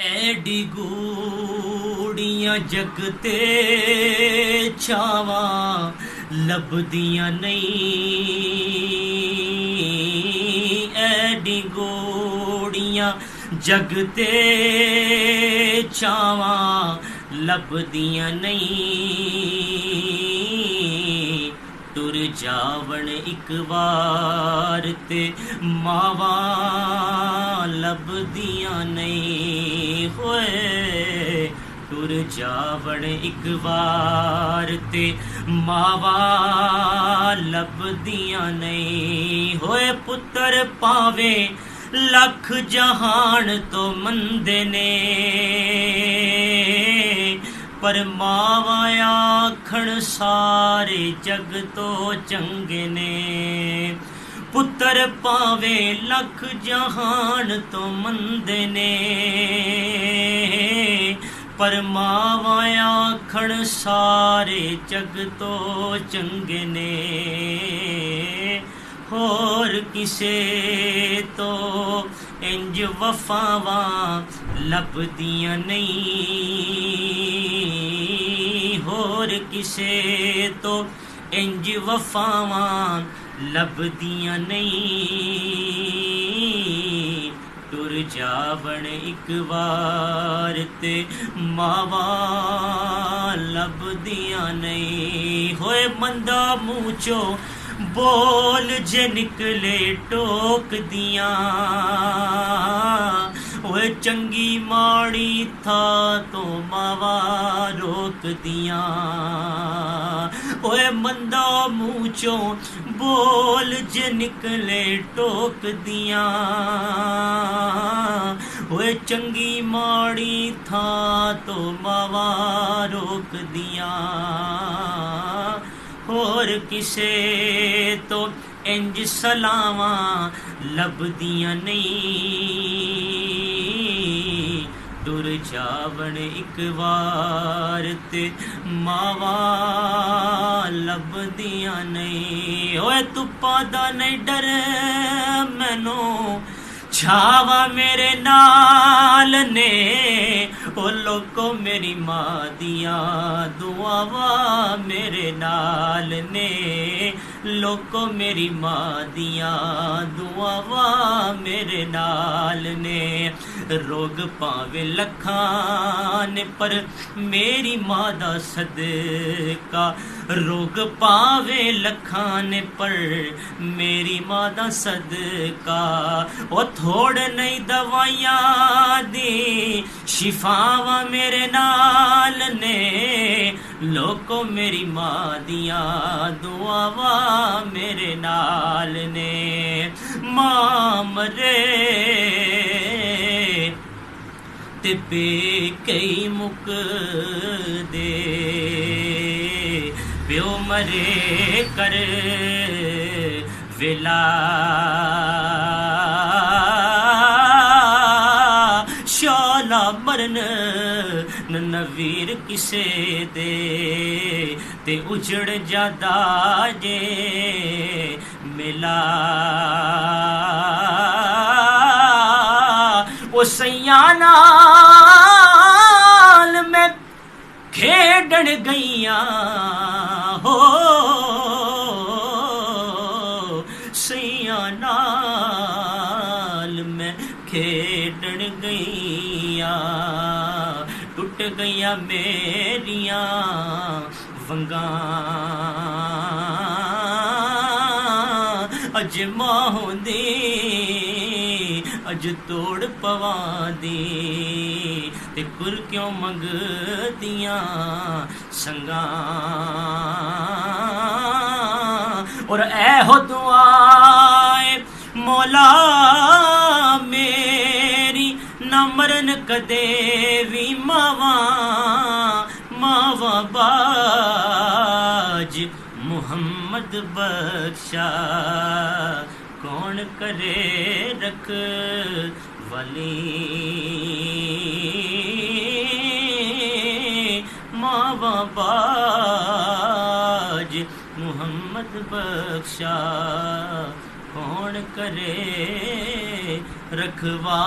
ਐਡੀ ਗੂੜੀਆਂ ਜਗ ਤੇ ਛਾਵਾਂ ਲੱਭਦੀਆਂ ਨਹੀਂ। ਐਡੀ ਗੂੜੀਆਂ ਜਗ ਤੇ ਛਾਵਾਂ ਲੱਭਦੀਆਂ ਨਹੀਂ। ਟੁਰ ਜਾਵਣ ਇੱਕ ਵਾਰ ਤੇ ਮਾਵਾਂ ਲੱਭਦੀਆਂ ਨਹੀਂ। ਹੋਏ ਟੁਰ ਜਾਵਣ ਇੱਕ ਵਾਰ ਤੇ ਮਾਵਾਂ ਲੱਭਦੀਆਂ ਨਹੀਂ। ਹੋਏ ਪੁੱਤਰ ਭਾਵੇਂ ਲੱਖ ਜਹਾਨ ਤੋਂ ਮੰਦੇ ਨੇ, ਪਰ ਮਾਵਾਂ ਆਖਣ ਸਾਰੇ ਜਗ ਤੋਂ ਚੰਗੇ ਨੇ। ਪੁੱਤਰ ਭਾਵੇਂ ਲੱਖ ਜਹਾਨ ਤੋਂ ਮੰਦੇ ਨੇ, ਪਰ ਮਾਵਾਂ ਆਖਣ ਸਾਰੇ ਜਗ ਤੋਂ ਚੰਗੇ ਨੇ। ਹੋਰ ਕਿਸੇ ਤੋਂ ਇੰਜ ਵਫਾਵਾਂ ਲੱਭਦੀਆਂ ਨਹੀਂ। ਹੋਰ ਕਿਸੇ ਤੋਂ ਇੰਜ ਵਫਾਵਾਂ ਲੱਭਦੀਆਂ ਨਹੀਂ। ਟੁਰ ਜਾਵਣ ਇੱਕ ਵਾਰ ਤੇ ਮਾਵਾਂ ਲੱਭਦੀਆਂ ਨਹੀਂ। ਹੋਏ ਮੰਦਾ ਮੂੰਹ ਚੋਂ ਬੋਲ ਜੇ ਨਿਕਲੇ ਟੋਕਦੀਆਂ, ਓਏ ਚੰਗੀ ਮਾੜੀ ਥਾਂ ਤੋਂ ਮਾਵਾਂ ਰੋਕਦੀਆਂ। ਓਏ ਮੰਦਾ ਮੂੰਹ ਚੋਂ ਬੋਲ ਜੇ ਨਿਕਲੇ ਟੋਕਦੀਆਂ, ਓਏ ਚੰਗੀ ਮਾੜੀ ਥਾਂ ਤੋਂ ਮਾਵਾਂ ਰੋਕਦੀਆਂ। ਹੋਰ ਕਿਸੇ ਤੋਂ ਇੰਜ ਸਲਾਵਾਂ ਲੱਭਦੀਆਂ ਨਹੀਂ। ਟੁਰ ਜਾਵਣ ਇੱਕ ਵਾਰ ਤੇ ਮਾਵਾਂ ਲੱਭਦੀਆਂ ਨਹੀਂ। ਓਏ ਧੁੱਪਾਂ ਦਾ ਨਹੀਂ ਡਰ ਮੈਨੂੰ, ਛਾਵਾਂ ਮੇਰੇ ਨਾਲ ਨੇ। ਓ ਲੋਕੋ ਮੇਰੀ ਮਾਂ ਦੀਆਂ ਦੁਆਵਾਂ ਮੇਰੇ ਨਾਲ ਨੇ। ਲੋਕੋ ਮੇਰੀ ਮਾਂ ਦੀਆਂ ਦੁਆਵਾਂ ਮੇਰੇ ਨਾਲ ਨੇ। ਰੋਗ ਭਾਵੇਂ ਲੱਖਾਂ ਨੇ ਪਰ ਮੇਰੀ ਮਾਂ ਦਾ ਸਦਕਾ। ਰੋਗ ਭਾਵੇਂ ਲੱਖਾਂ ਨੇ ਪਰ ਮੇਰੀ ਮਾਂ ਦਾ ਸਦਕਾ। ਉਹ ਥੋੜ ਨਹੀਂ ਦਵਾਈਆਂ ਦੀ ਸ਼ਿਫਾਵਾਂ ਮੇਰੇ ਨਾਲ ਨੇ। ਲੋਕੋ ਮੇਰੀ ਮਾਂ ਦੀਆਂ ਦੁਆਵਾਂ ਮੇਰੇ ਨਾਲ ਨੇ। ਮਾਂ ਮਰੇ ਤੇ ਪੇਕੇ ਮੁੱਕਦੇ, ਪਿਓ ਮਰੇ ਕਰ ਵੇਲਾ। ਸ਼ਾਲਾ ਮਰਨ ਨਵੀਰ ਕਿਸੇ ਦੇ ਤੇ ਉਜੜ ਜਾਂਦਾ ਜੇ ਮੇਲਾ। ਉਹ ਸਈਆਂ ਨਾਲ ਮੈਂ ਖੇਡਣ ਗਈਆਂ ਹੋ। ਸਈਆਂ ਨਾਲ ਮੈਂ ਖੇਡਣ ਗਈਆਂ। ਟੁੱਟ ਗਈਆਂ ਮੇਰੀਆਂ ਵੰਗਾਂ, ਅਜ ਮਾਂ ਹੁੰਦੀ ਅਜ ਤੋੜ ਪਵਾਂਦੀ। ਤੇ ਕੁਰ ਕਿਉਂ ਮੰਗਦੀਆਂ ਸੰਗਾਂ। ਔਰ ਐਹੋ ਦੁਆਏ ਮੌਲਾ ਮੇਰੀ ਨਾ ਮਰਨ ਕਦੇ ਵੀ ਮਾਵਾਂ। ਮਾਵਾਂ ਬਾਜ ਮੁਹੰਮਦ ਬਖਸ਼ਾ, ਕੌਣ ਕਰੇ ਰਖ ਵਾਲੀ। ਮਾਵਾਂ ਬਾਜ ਮੁਹੰਮਦ ਬਖਸ਼ਾ, कौन करे रखवा।